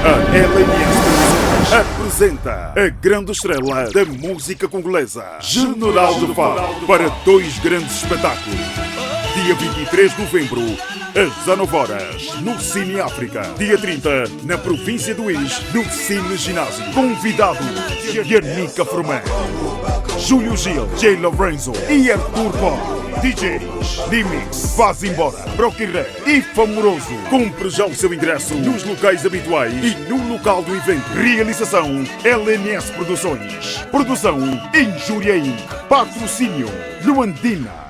A LNS apresenta a grande estrela da música congolesa, General de Fá, para dois grandes espetáculos. Dia 23 de novembro, às 19 horas, no Cine África. Dia 30, na província do Is, no Cine Ginásio. Convidado, Yanica Formé, Júlio Gil, J. Lorenzo e Arthur Pó. DJs, Limix, Faz Embora, Broquiré e Famoroso. Compre já o seu ingresso nos locais habituais e no local do evento. Realização LNS Produções. Produção Injúria Inc. Patrocínio Luandina.